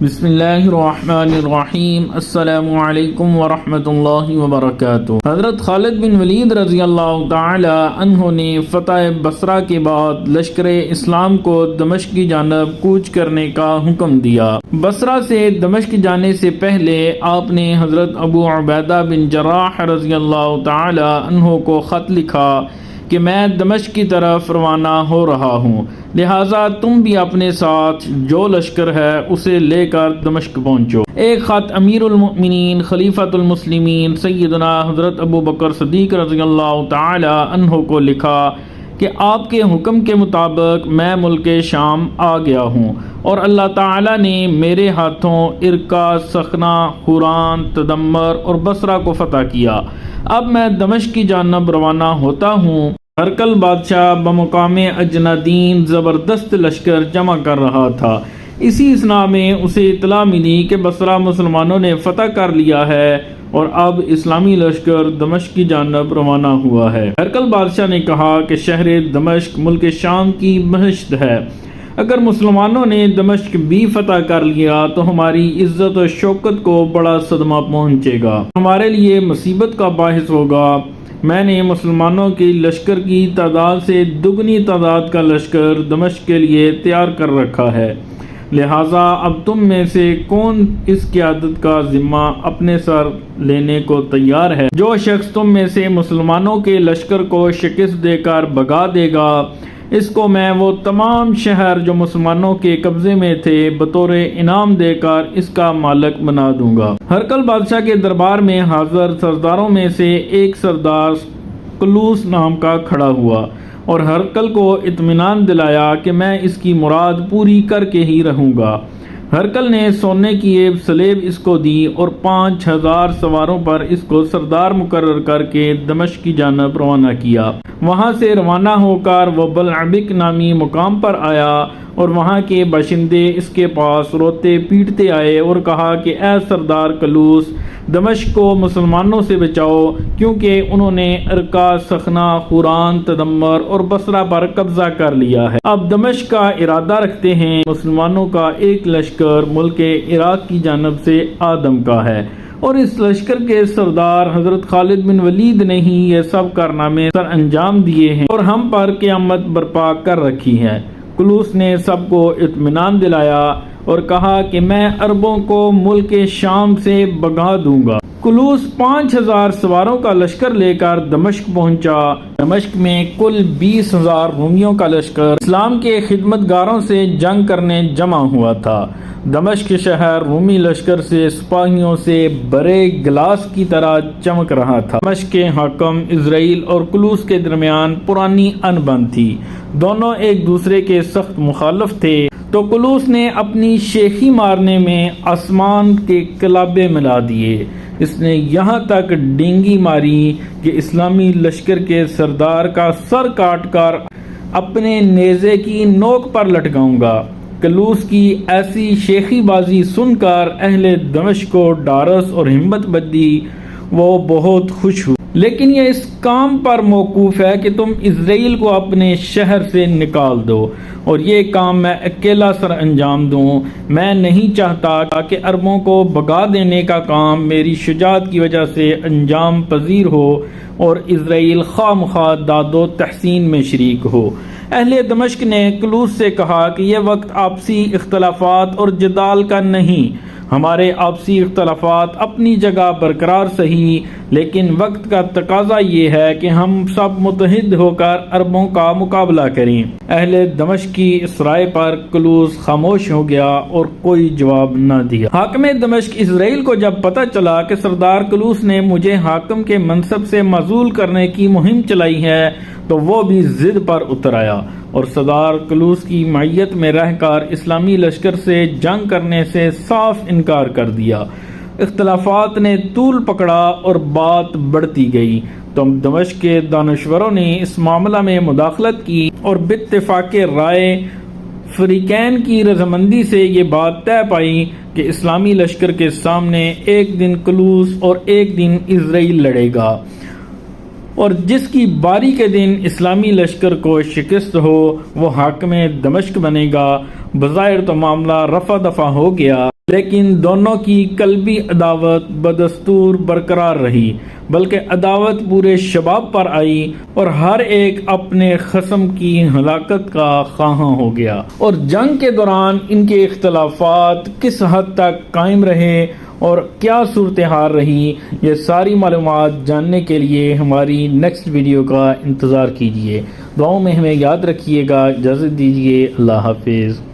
بسم اللہ الرحمن الرحیم۔ السلام علیکم ورحمۃ اللہ وبرکاتہ۔ حضرت خالد بن ولید رضی اللہ تعالی عنہ نے فتح بصرہ کے بعد لشکر اسلام کو دمشق کی جانب کوچ کرنے کا حکم دیا۔ بصرہ سے دمشق جانے سے پہلے آپ نے حضرت ابو عبیدہ بن جراح رضی اللہ تعالی عنہ کو خط لکھا کہ میں دمشق کی طرف روانہ ہو رہا ہوں، لہٰذا تم بھی اپنے ساتھ جو لشکر ہے اسے لے کر دمشق پہنچو۔ ایک خط امیر المؤمنین خلیفۃ المسلمین سیدنا حضرت ابو بکر صدیق رضی اللہ تعالی عنہ کو لکھا کہ آپ کے حکم کے مطابق میں ملک شام آ گیا ہوں اور اللہ تعالی نے میرے ہاتھوں ارکا، سخنا، حوران، تدمر اور بصرہ کو فتح کیا۔ اب میں دمشق کی جانب روانہ ہوتا ہوں۔ ہرقل بادشاہ بمقام اجنادین زبردست لشکر جمع کر رہا تھا۔ اسی اثناء میں اسے اطلاع ملی کہ بصرہ مسلمانوں نے فتح کر لیا ہے اور اب اسلامی لشکر دمشق کی جانب روانہ ہوا ہے۔ ہرقل بادشاہ نے کہا کہ شہر دمشق ملک شام کی بہشت ہے، اگر مسلمانوں نے دمشق بھی فتح کر لیا تو ہماری عزت و شوکت کو بڑا صدمہ پہنچے گا، ہمارے لیے مصیبت کا باعث ہوگا۔ میں نے مسلمانوں کی لشکر کی تعداد سے دگنی تعداد کا لشکر دمشق کے لیے تیار کر رکھا ہے، لہٰذا اب تم میں سے کون اس قیادت کا ذمہ اپنے سر لینے کو تیار ہے؟ جو شخص تم میں سے مسلمانوں کے لشکر کو شکست دے کر بھگا دے گا، اس کو میں وہ تمام شہر جو مسلمانوں کے قبضے میں تھے بطور انعام دے کر اس کا مالک بنا دوں گا۔ ہرقل بادشاہ کے دربار میں حاضر سرداروں میں سے ایک سردار قلوس نام کا کھڑا ہوا اور ہرقل کو اطمینان دلایا کہ میں اس کی مراد پوری کر کے ہی رہوں گا۔ ہرقل نے سونے کی ایک سلیب اس کو دی اور 5000 سواروں پر اس کو سردار مقرر کر کے دمشق کی جانب روانہ کیا۔ وہاں سے روانہ ہو کر وہ بلعبک نامی مقام پر آیا اور وہاں کے باشندے اس کے پاس روتے پیٹتے آئے اور کہا کہ اے سردار قلوس، دمشق کو مسلمانوں سے بچاؤ، کیونکہ انہوں نے ارکا، سخنا، حوران، تدمر اور بصرہ پر قبضہ کر لیا ہے۔ اب دمشق کا ارادہ رکھتے ہیں۔ مسلمانوں کا ایک لشکر ملک عراق کی جانب سے آدم کا ہے اور اس لشکر کے سردار حضرت خالد بن ولید نے ہی یہ سب کارنامے سر انجام دیے ہیں اور ہم پر قیامت برپا کر رکھی ہے۔ قلوس نے سب کو اطمینان دلایا اور کہا کہ میں عربوں کو ملک شام سے بھگا دوں گا۔ قلوس 5000 سواروں کا لشکر لے کر دمشق پہنچا۔ دمشق میں کل 20,000 رومیوں کا لشکر اسلام کے خدمتگاروں سے جنگ کرنے جمع ہوا تھا۔ دمشق شہر رومی لشکر سے سپاہیوں سے برے گلاس کی طرح چمک رہا تھا۔ دمشق کے حاکم اسرائیل اور قلوس کے درمیان پرانی انبن تھی، دونوں ایک دوسرے کے سخت مخالف تھے، تو قلوس نے اپنی شیخی مارنے میں آسمان کے کلابے ملا دیے۔ اس نے یہاں تک ڈینگی ماری کہ اسلامی لشکر کے سردار کا سر کاٹ کر اپنے نیزے کی نوک پر لٹکاؤں گا۔ قلوس کی ایسی شیخی بازی سن کر اہل دمشق کو ڈارس اور ہمت بدی، وہ بہت خوش ہوئے، لیکن یہ اس کام پر موقوف ہے کہ تم اسرائیل کو اپنے شہر سے نکال دو اور یہ کام میں اکیلا سر انجام دوں۔ میں نہیں چاہتا کہ عربوں کو بھگا دینے کا کام میری شجاعت کی وجہ سے انجام پذیر ہو اور اسرائیل خواہ مخواہ داد و تحسین میں شریک ہو۔ اہل دمشق نے قلوس سے کہا کہ یہ وقت آپسی اختلافات اور جدال کا نہیں، ہمارے آپسی اختلافات اپنی جگہ برقرار صحیح، لیکن وقت کا تقاضا یہ ہے کہ ہم سب متحد ہو کر عربوں کا مقابلہ کریں۔ اہل دمشق کی اس رائے پر قلوس خاموش ہو گیا اور کوئی جواب نہ دیا۔ حاکم دمشق اسرائیل کو جب پتہ چلا کہ سردار قلوس نے مجھے حاکم کے منصب سے معزول کرنے کی مہم چلائی ہے تو وہ بھی ضد پر اتر آیا اور سردار قلوس کی معیت میں رہ کر اسلامی لشکر سے جنگ کرنے سے صاف انکار کر دیا۔ اختلافات نے طول پکڑا اور بات بڑھتی گئی تو دمشق کے دانشوروں نے اس معاملہ میں مداخلت کی اور باتفاق رائے فریقین کی رضامندی سے یہ بات طے پائی کہ اسلامی لشکر کے سامنے ایک دن قلوس اور ایک دن اسرائیل لڑے گا اور جس کی باری کے دن اسلامی لشکر کو شکست ہو وہ حاکم دمشق بنے گا۔ بظاہر تو معاملہ رفع دفع ہو گیا، لیکن دونوں کی قلبی عداوت بدستور برقرار رہی، بلکہ عداوت پورے شباب پر آئی اور ہر ایک اپنے خصم کی ہلاکت کا خواہاں ہو گیا۔ اور جنگ کے دوران ان کے اختلافات کس حد تک قائم رہے اور کیا صورتحال رہی، یہ ساری معلومات جاننے کے لیے ہماری نیکسٹ ویڈیو کا انتظار کیجیے۔ دعاؤں میں ہمیں یاد رکھیے گا۔ اجازت دیجیے، اللہ حافظ۔